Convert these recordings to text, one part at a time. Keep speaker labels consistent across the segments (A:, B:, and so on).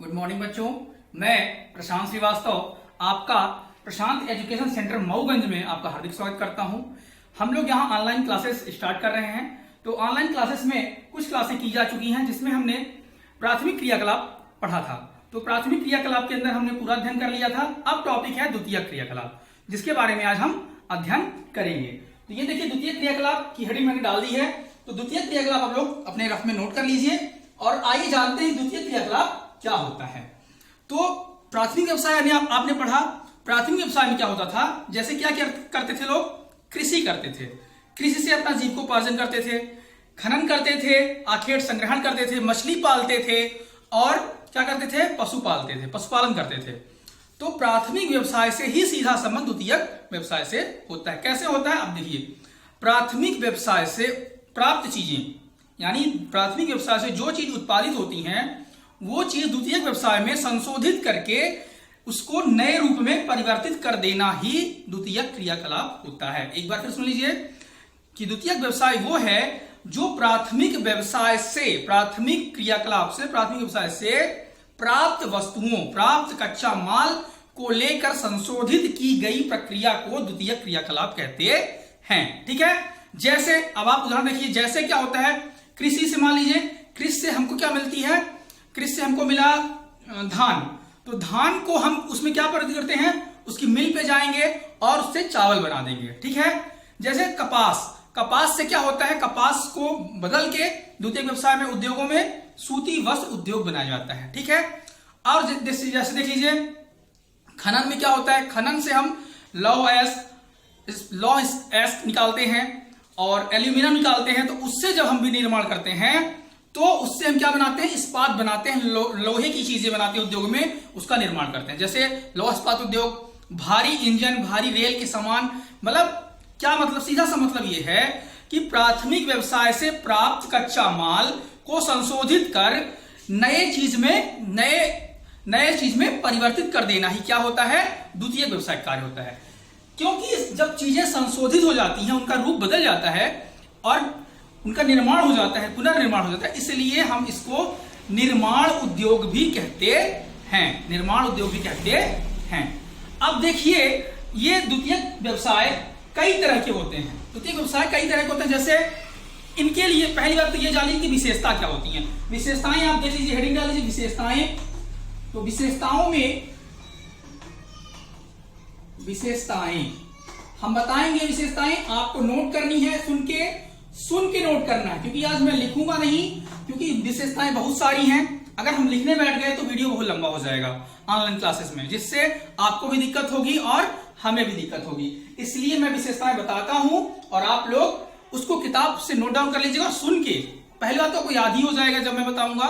A: Good morning बच्चों, मैं प्रशांत श्रीवास्तव आपका प्रशांत एजुकेशन सेंटर मऊगंज में आपका हार्दिक स्वागत करता हूं। हम लोग यहां ऑनलाइन क्लासेस स्टार्ट कर रहे हैं। तो ऑनलाइन क्लासेस में कुछ क्लासेस की जा चुकी हैं जिसमें हमने प्राथमिक क्रियाकलाप पढ़ा था। तो प्राथमिक क्रियाकलाप के अंदर हमने पूरा अध्ययन कर लिया था। अब टॉपिक है द्वितीयक क्रियाकलाप, जिसके बारे में आज हम अध्ययन करेंगे। तो ये देखिए, द्वितीयक क्रियाकलाप की हेडिंग मैंने डाल दी है। तो द्वितीयक क्रियाकलाप आप लोग अपने रफ में नोट कर लीजिए और आइए जानते हैं द्वितीयक क्रियाकलाप क्या होता है। तो प्राथमिक व्यवसाय यानी आपने पढ़ा, प्राथमिक व्यवसाय में क्या होता था। जैसे क्या करते थे लोग, कृषि करते थे, कृषि से अपना जीविकोपार्जन करते थे, खनन करते थे, आखेट संग्रहण करते थे, मछली पालते थे और क्या करते थे, पशु पालते थे, पशुपालन करते थे। तो प्राथमिक व्यवसाय से ही सीधा संबंध द्वितीयक व्यवसाय से होता है। कैसे होता है, अब देखिए, प्राथमिक व्यवसाय से प्राप्त चीजें यानी प्राथमिक व्यवसाय से जो चीज उत्पादित होती हैं वो चीज द्वितीयक व्यवसाय में संशोधित करके उसको नए रूप में परिवर्तित कर देना ही द्वितीयक क्रियाकलाप होता है। एक बार फिर सुन लीजिए कि द्वितीयक व्यवसाय वो है जो प्राथमिक व्यवसाय से, प्राथमिक क्रियाकलाप से, प्राथमिक व्यवसाय से प्राप्त वस्तुओं, प्राप्त कच्चा माल को लेकर संशोधित की गई प्रक्रिया को द्वितीयक क्रियाकलाप कहते हैं। ठीक है, जैसे अब आप उदाहरण देखिए, जैसे क्या होता है, कृषि से मान लीजिए, कृषि से हमको क्या मिलती है, कृषि से हमको मिला धान। तो धान को हम उसमें क्या परिवर्तित करते हैं, उसकी मिल पे जाएंगे और उससे चावल बना देंगे। ठीक है, जैसे कपास, कपास से क्या होता है, कपास को बदल के द्वितीयक व्यवसाय में, उद्योगों में सूती वस्त्र उद्योग बनाया जाता है। ठीक है, और जैसे देख लीजिए, खनन में क्या होता है, खनन से हम लौह एस्क निकालते हैं और एल्यूमिनियम निकालते हैं। तो उससे जब हम भी निर्माण करते हैं तो उससे हम क्या बनाते हैं, इस्पात बनाते हैं, लोहे की चीजें बनाते हैं, उद्योग में उसका निर्माण करते हैं। जैसे लौह इस्पात उद्योग, भारी इंजन, भारी रेल के सामान। मतलब क्या मतलब, सीधा सा मतलब यह है कि प्राथमिक व्यवसाय से प्राप्त कच्चा माल को संशोधित कर नए चीज में परिवर्तित कर देना ही क्या होता है, द्वितीयक व्यवसाय कार्य होता है। क्योंकि जब चीजें संशोधित हो जाती हैं, उनका रूप बदल जाता है और उनका निर्माण हो जाता है, पुनर्निर्माण हो जाता है, इसलिए हम इसको निर्माण उद्योग भी कहते हैं, निर्माण उद्योग भी कहते हैं। अब देखिए, ये द्वितीयक व्यवसाय कई तरह के होते हैं। द्वितीयक व्यवसाय कई तरह के होते हैं। जैसे इनके लिए पहली बात तो ये जानिए कि विशेषता क्या होती हैं। विशेषताएं आप देख लीजिए, हेडिंग डाल लीजिए विशेषताएं। तो विशेषताओं में, विशेषताएं हम बताएंगे, विशेषताएं आपको नोट करनी है, सुन के नोट करना है, क्योंकि आज मैं लिखूंगा नहीं, क्योंकि विशेषताएं बहुत सारी हैं। अगर हम लिखने बैठ गए तो वीडियो बहुत लंबा हो जाएगा ऑनलाइन क्लासेस में, जिससे आपको भी दिक्कत होगी और हमें भी दिक्कत होगी। इसलिए मैं विशेषताएं बताता हूं और आप लोग उसको किताब से नोट डाउन कर लीजिएगा। सुन के पहली बात तो आपको याद ही हो जाएगा जब मैं बताऊंगा।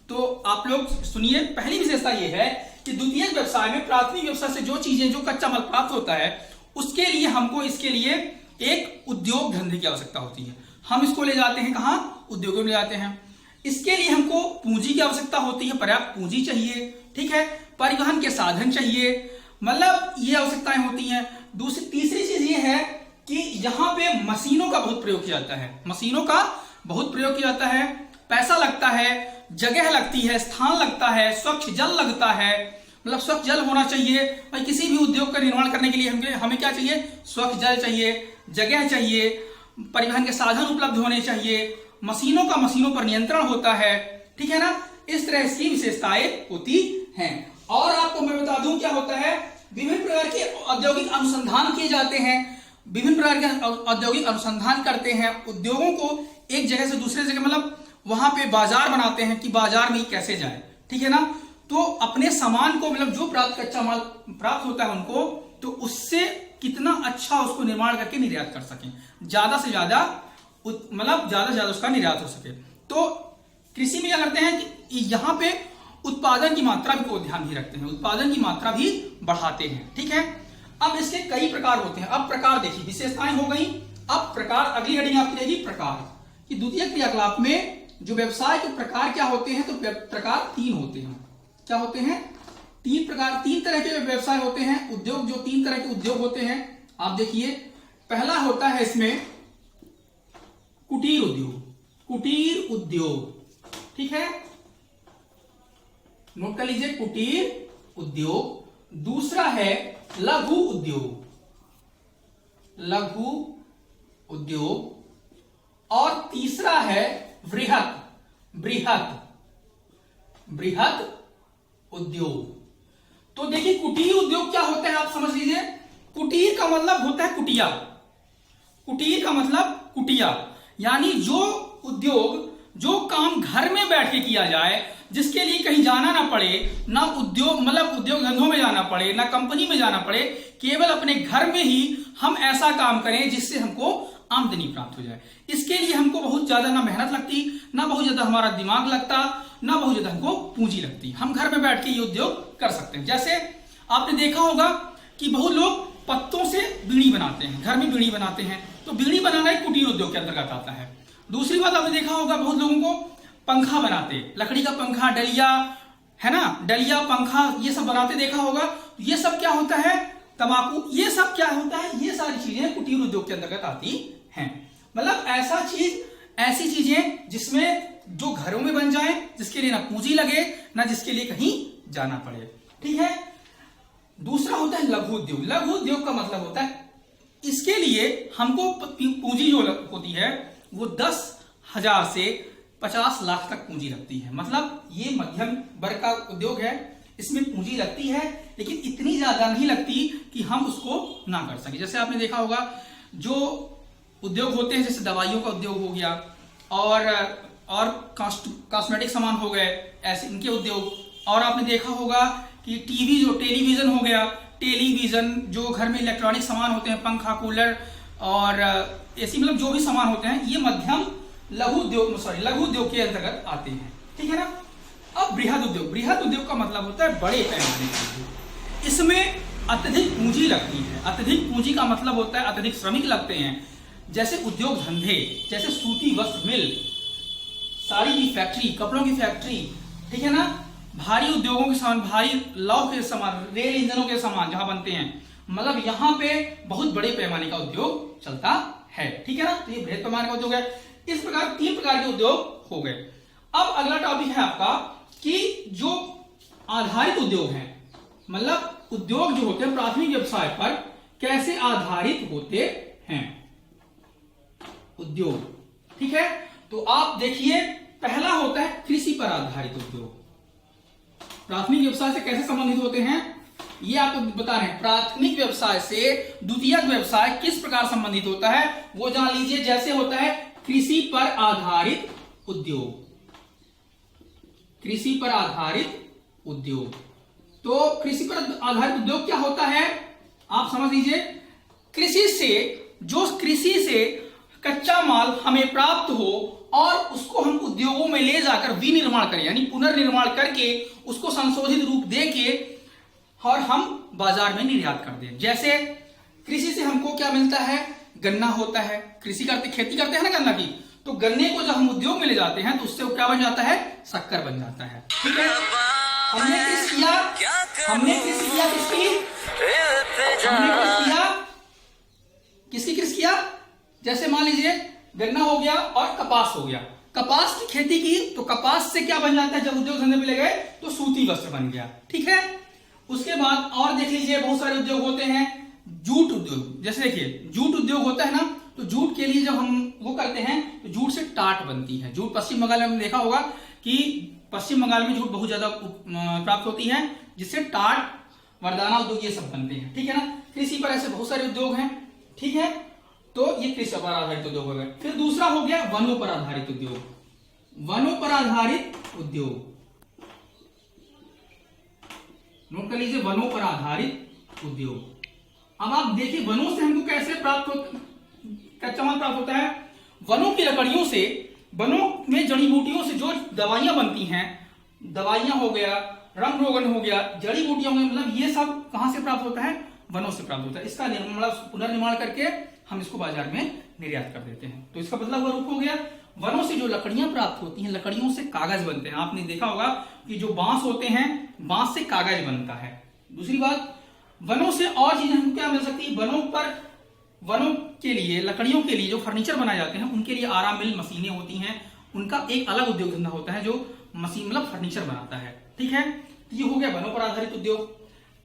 A: तो आप लोग सुनिए, पहली विशेषता यह है कि द्वितीयक व्यवसाय में प्राथमिक व्यवसाय से जो चीजें, जो कच्चा माल प्राप्त होता है, उसके लिए हमको, इसके लिए एक उद्योग धंधे की आवश्यकता होती है। हम इसको ले जाते हैं कहां, उद्योगों में ले जाते हैं। इसके लिए हमको पूंजी की आवश्यकता होती है, पर्याप्त पूंजी चाहिए। ठीक है, परिवहन के साधन चाहिए, मतलब ये आवश्यकताएं होती हैं। तीसरी चीज ये है कि यहाँ पे मशीनों का बहुत प्रयोग किया जाता है, मशीनों का बहुत प्रयोग किया जाता है, पैसा लगता है, जगह लगती है, स्थान लगता है, स्वच्छ जल लगता है। मतलब स्वच्छ जल होना चाहिए भाई, किसी भी उद्योग का निर्माण करने के लिए हमें क्या चाहिए, स्वच्छ जल चाहिए, जगह चाहिए, परिवहन के साधन उपलब्ध होने चाहिए, मशीनों पर नियंत्रण होता है। ठीक है ना, इस तरह की विशेषताएं होती हैं। और आपको मैं बता दूं क्या होता है, विभिन्न प्रकार के औद्योगिक अनुसंधान किए जाते हैं, विभिन्न प्रकार के औद्योगिक अनुसंधान करते हैं, उद्योगों को एक जगह से दूसरे जगह, मतलब वहां पे बाजार बनाते हैं कि बाजार में कैसे जाए। ठीक है ना, तो अपने सामान को, मतलब जो कच्चा माल प्राप्त होता है उनको, तो उससे कितना अच्छा उसको निर्माण करके निर्यात कर सकें, ज्यादा से ज्यादा, मतलब ज्यादा से ज्यादा उसका निर्यात हो सके। तो कृषि में क्या करते हैं कि यहाँ पे उत्पादन की मात्रा को ध्यान भी रखते हैं, उत्पादन की मात्रा भी बढ़ाते हैं। ठीक है, अब इसके कई प्रकार होते हैं। अब प्रकार देखिए, विशेषताएं हो गई, अब प्रकार, अगली हेडिंग आपकी रहेगी प्रकार, कि द्वितीयक क्रियाकलाप में जो व्यवसाय के प्रकार क्या होते हैं। तो प्रकार 3 होते हैं। क्या होते हैं, 3 प्रकार, 3 तरह के व्यवसाय होते हैं, उद्योग, जो 3 तरह के उद्योग होते हैं। आप देखिए, पहला होता है इसमें कुटीर उद्योग, कुटीर उद्योग। ठीक है, नोट कर लीजिए, कुटीर उद्योग। दूसरा है लघु उद्योग, लघु उद्योग। और तीसरा है बृहत, बृहत, बृहत उद्योग। तो देखिए कुटीर उद्योग क्या होता है आप समझ लीजिए। कुटीर का मतलब होता है कुटिया, कुटीर का मतलब कुटिया, यानी जो उद्योग, जो काम घर में बैठ के किया जाए, जिसके लिए कहीं जाना ना पड़े, ना उद्योग मतलब उद्योग धंधों में जाना पड़े, ना कंपनी में जाना पड़े, केवल अपने घर में ही हम ऐसा काम करें जिससे हमको आमदनी प्राप्त हो जाए। इसके लिए हमको बहुत ज्यादा ना मेहनत लगती, ना बहुत ज्यादा हमारा दिमाग लगता, ना बहुत ज्यादा हमको पूंजी लगती। हम घर में बैठ के ये उद्योग कर सकते हैं। जैसे आपने देखा होगा कि बहुत लोग पत्तों से बीड़ी बनाते हैं, घर में बीड़ी बनाते हैं, तो बीड़ी बनाना एक कुटीर उद्योग के अंतर्गत आता है। दूसरी बात आपने देखा होगा बहुत लोगों को पंखा बनाते, लकड़ी का पंखा, डलिया है ना, डलिया पंखा ये सब बनाते देखा होगा। ये सब क्या होता है, तंबाकू, ये सब क्या होता है, ये सारी चीजें कुटीर उद्योग के अंतर्गत आती हैं। मतलब ऐसा चीज, ऐसी चीजें जिसमें जो घरों में बन जाए, जिसके लिए ना पूंजी लगे, ना जिसके लिए कहीं जाना पड़े। ठीक है। दूसरा होता है लघु उद्योग। लघु उद्योग का मतलब होता है इसके लिए हमको पूंजी जो होती है वो 10,000 से 50 लाख तक पूंजी लगती है। मतलब ये मध्यम वर्ग का उद्योग है, इसमें पूंजी लगती है लेकिन इतनी ज्यादा नहीं लगती कि हम उसको ना कर सके। जैसे आपने देखा होगा जो उद्योग होते हैं, जैसे दवाइयों का उद्योग हो गया और कॉस्मेटिक सामान हो गए, ऐसे इनके उद्योग। और आपने देखा होगा कि टीवी, जो टेलीविजन हो गया, टेलीविजन, जो घर में इलेक्ट्रॉनिक सामान होते हैं, पंखा, कूलर और एसी, मतलब जो भी सामान होते हैं, ये मध्यम लघु उद्योग के अंतर्गत आते हैं। ठीक है ना। अब बृहद उद्योग, बृहद उद्योग का मतलब होता है बड़े पैमाने का उद्योग। इसमें अत्यधिक पूंजी लगती है। अत्यधिक पूंजी का मतलब होता है अत्यधिक श्रमिक लगते हैं। जैसे उद्योग धंधे, जैसे सूती वस्त्र मिल, साड़ी की फैक्ट्री, कपड़ों की फैक्ट्री, ठीक है ना, भारी उद्योगों के सामान, भारी लौह के सामान, रेल इंजनों के सामान जहां बनते हैं, मतलब यहां पे बहुत बड़े पैमाने का उद्योग चलता है। ठीक है ना। तो ये बृहद पैमाने का उद्योग है। इस प्रकार 3 प्रकार के उद्योग हो गए। अब अगला टॉपिक है आपका कि जो आधारित उद्योग है, मतलब उद्योग जो होते हैं प्राथमिक व्यवसाय पर कैसे आधारित होते हैं उद्योग। ठीक है। तो आप देखिए, पहला होता है कृषि पर आधारित उद्योग। प्राथमिक व्यवसाय से कैसे संबंधित होते हैं ये आपको बता रहे हैं। प्राथमिक व्यवसाय से द्वितीयक व्यवसाय किस प्रकार संबंधित होता है वो जान लीजिए। जैसे होता है कृषि पर आधारित उद्योग, कृषि पर आधारित उद्योग। तो कृषि पर आधारित उद्योग क्या होता है आप समझ लीजिए। कृषि से कच्चा माल हमें प्राप्त हो और उसको हम उद्योगों में ले जाकर विनिर्माण करें, यानी पुनर्निर्माण करके उसको संशोधित रूप देके और हम बाजार में निर्यात कर दें। जैसे कृषि से हमको क्या मिलता है, गन्ना होता है, खेती करते हैं ना गन्ना की, तो गन्ने को जब हम उद्योग में ले जाते हैं तो उससे वो क्या बन जाता है, शक्कर बन जाता है। ठीक है। हमने कृषि किया किसकी कृषि किया, जैसे मान लीजिए गन्ना हो गया और कपास हो गया। कपास की खेती की तो कपास से क्या बन जाता है, जब उद्योग धंधे में ले गए तो सूती वस्त्र बन गया। ठीक है। उसके बाद और देख लीजिए बहुत सारे उद्योग होते हैं। जूट उद्योग, जैसे देखिए जूट उद्योग होता है ना, तो जूट के लिए जब हम वो करते हैं तो जूट से टाट बनती है। जूट पश्चिम बंगाल में हमने देखा होगा कि पश्चिम बंगाल में जूट बहुत ज्यादा प्राप्त होती है, जिससे टाट, वरदाना उद्योग ये सब बनते हैं। ठीक है ना। कृषि पर ऐसे बहुत सारे उद्योग हैं। ठीक है। तो ये कृषि पर आधारित उद्योग हो गए। फिर दूसरा हो गया वनों पर आधारित उद्योग। वनों पर आधारित उद्योग, नोट कर लीजिए, वनों पर आधारित उद्योग। अब आप देखिए वनों से हमको कैसे प्राप्त होता, कच्चा माल प्राप्त होता है। वनों की लकड़ियों से, वनों में जड़ी बूटियों से जो दवाइयां बनती हैं, दवाइयां हो गया, रंग रोगन हो गया, जड़ी बूटियां हो गई, मतलब ये सब कहां से प्राप्त होता है, वनों से प्राप्त होता है। इसका पुनर्निर्माण करके हम इसको बाजार में निर्यात कर देते हैं। तो इसका बदला हुआ रूप हो गया। वनों से जो लकड़ियां प्राप्त होती हैं, लकड़ियों से कागज बनते हैं। आपने देखा होगा कि जो बांस होते हैं, बांस से कागज बनता है। दूसरी बात, वनों से और चीजें हमको क्या मिल सकती है, वनों के लिए, लकड़ियों के लिए जो फर्नीचर बनाए जाते हैं, उनके लिए आराम मिल मशीनें होती हैं। उनका एक अलग उद्योग धंधा होता है जो मशीन मतलब फर्नीचर बनाता है। ठीक है, ये हो गया वनों पर आधारित उद्योग।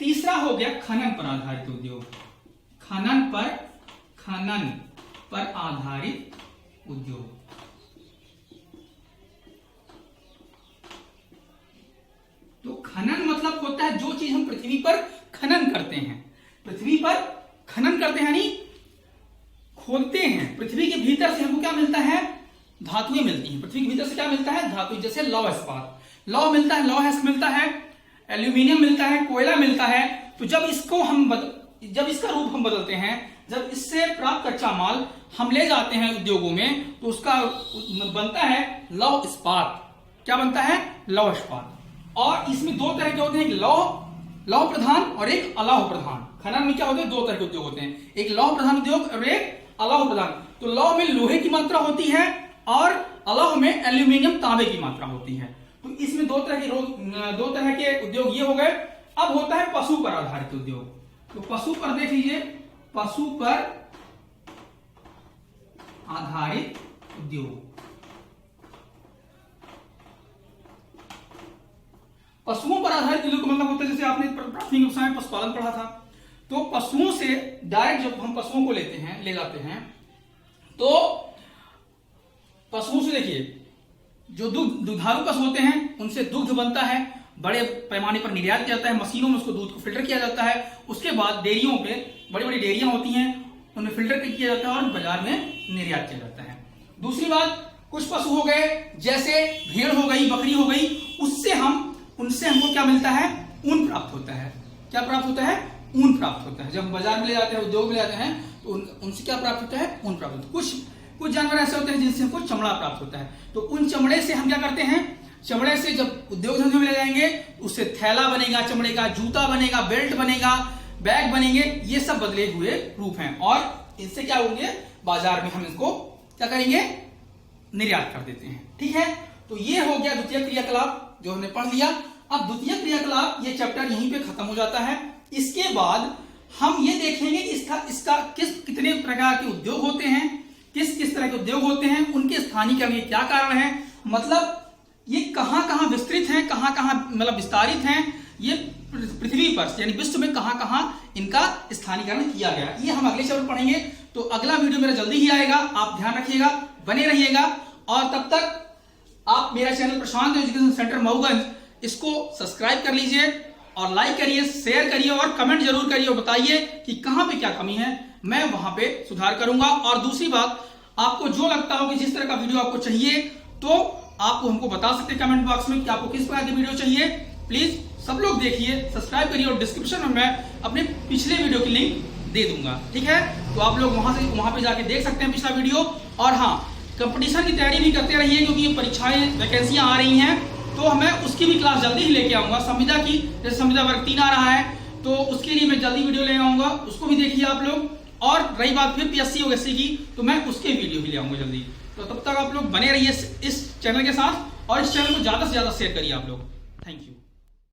A: तीसरा हो गया खनन पर आधारित उद्योग। खनन पर आधारित उद्योग। तो खनन मतलब होता है जो चीज हम पृथ्वी पर खनन करते हैं, पृथ्वी पर खनन करते हैं यानी खोदते हैं। पृथ्वी के भीतर से हमको क्या मिलता है? धातुएं मिलती हैं। पृथ्वी के भीतर से क्या मिलता है? धातु, जैसे लौह इस्पात, लौह मिलता है, लौह मिलता है, एल्यूमिनियम मिलता है, कोयला मिलता है। तो जब इसका रूप हम बदलते हैं, जब इससे प्राप्त कच्चा माल हम ले जाते हैं उद्योगों में, तो उसका बनता है लौह इस्पात। क्या बनता है? लौह इस्पात। और इसमें दो तरह के होते हैं, एक लौह प्रधान और एक अलौह प्रधान। खनन में क्या होते हैं? दो तरह के उद्योग होते हैं, एक लौह प्रधान उद्योग और एक अलौह प्रधान। तो लौह में लोहे की मात्रा होती है और अलौह में एल्यूमिनियम तांबे की मात्रा होती है। तो इसमें दो तरह के उद्योग ये हो गए। अब होता है पशु पर आधारित उद्योग। तो पशु पर देख लीजिए, पशु पर आधारित उद्योग। पशुओं पर आधारित उद्योग का मतलब होता है, जैसे आपने प्राथमिक कक्षा में पशुपालन पढ़ा था, तो पशुओं से डायरेक्ट जब हम पशुओं को ले जाते हैं, तो पशुओं से देखिए जो दुधारू पशु होते हैं उनसे दुग्ध बनता है, बड़े पैमाने पर निर्यात किया जाता है, मशीनों में उसको दूध को फिल्टर किया जाता है। उसके बाद डेयरियों पे बड़ी बड़ी डेयरियां होती हैं, उनमें फिल्टर किया जाता है और बाजार में निर्यात किया जाता है। दूसरी बात, कुछ पशु हो गए जैसे भेड़ हो गई, बकरी हो गई, उनसे हमको क्या मिलता है? ऊन प्राप्त होता है। क्या प्राप्त होता है? ऊन प्राप्त होता है। जब बाजार में ले जाते हैं, उद्योग में ले जाते हैं, तो उनसे क्या प्राप्त होता है? ऊन प्राप्त होता है। कुछ जानवर ऐसे होते हैं जिनसे हमको चमड़ा प्राप्त होता है। तो उन चमड़े से हम क्या करते हैं? चमड़े से जब उद्योग धंधे में ले जाएंगे, उससे थैला बनेगा चमड़े का, जूता बनेगा, बेल्ट बनेगा, बैग बनेंगे। ये सब बदले हुए रूप हैं और इनसे क्या होंगे? बाजार में हम इसको क्या करेंगे? निर्यात कर देते हैं। ठीक है, तो ये हो गया द्वितीय क्रियाकलाप जो हमने पढ़ लिया। अब द्वितीय क्रियाकलाप ये चैप्टर यहीं पे खत्म हो जाता है। इसके बाद हम ये देखेंगे कि इसका कितने प्रकार के उद्योग होते हैं, किस तरह के उद्योग होते हैं, उनके स्थानीयकरण के क्या कारण है, मतलब ये कहां विस्तृत हैं, कहां मतलब विस्तारित हैं, ये पृथ्वी पर यानी विश्व में कहां इनका स्थानीयकरण किया गया। ये हम अगले चैप्टर पढ़ेंगे। तो अगला वीडियो मेरा जल्दी ही आएगा, आप ध्यान रखिएगा, बने रहिएगा। और तब तक आप मेरा चैनल प्रशांत एजुकेशन सेंटर मऊगंज इसको सब्सक्राइब कर लीजिए और लाइक करिए, शेयर करिए और कमेंट जरूर करिए और बताइए कि कहां पे क्या कमी है, मैं वहां पे सुधार करूंगा। और दूसरी बात, आपको जो लगता हो कि जिस तरह का वीडियो आपको चाहिए, तो आपको हमको बता सकते हैं कमेंट बॉक्स में कि आपको किस प्रकार की वीडियो चाहिए। प्लीज सब लोग देखिए, सब्सक्राइब करिए और डिस्क्रिप्शन में मैं अपने पिछले वीडियो की लिंक दे दूंगा। ठीक है, तो आप लोग वहां पे जाके देख सकते हैं पिछला वीडियो। और हाँ, कंपटीशन की तैयारी भी करते रहिए, क्योंकि ये परीक्षाएं वैकेंसियां आ रही हैं, तो मैं उसकी भी क्लास जल्दी ही लेके आऊंगा। संविदा की, जैसे संविदा वर्ग 3 आ रहा है, तो उसके लिए मैं जल्दी वीडियो ले आऊंगा, उसको भी देखिए आप लोग। और रही बात फिर PSC OSC की, तो मैं उसके वीडियो भी ले आऊंगा जल्दी। तो तब तक आप लोग बने रहिए इस चैनल के साथ और इस चैनल को ज्यादा से ज्यादा शेयर करिए आप लोग। Thank you.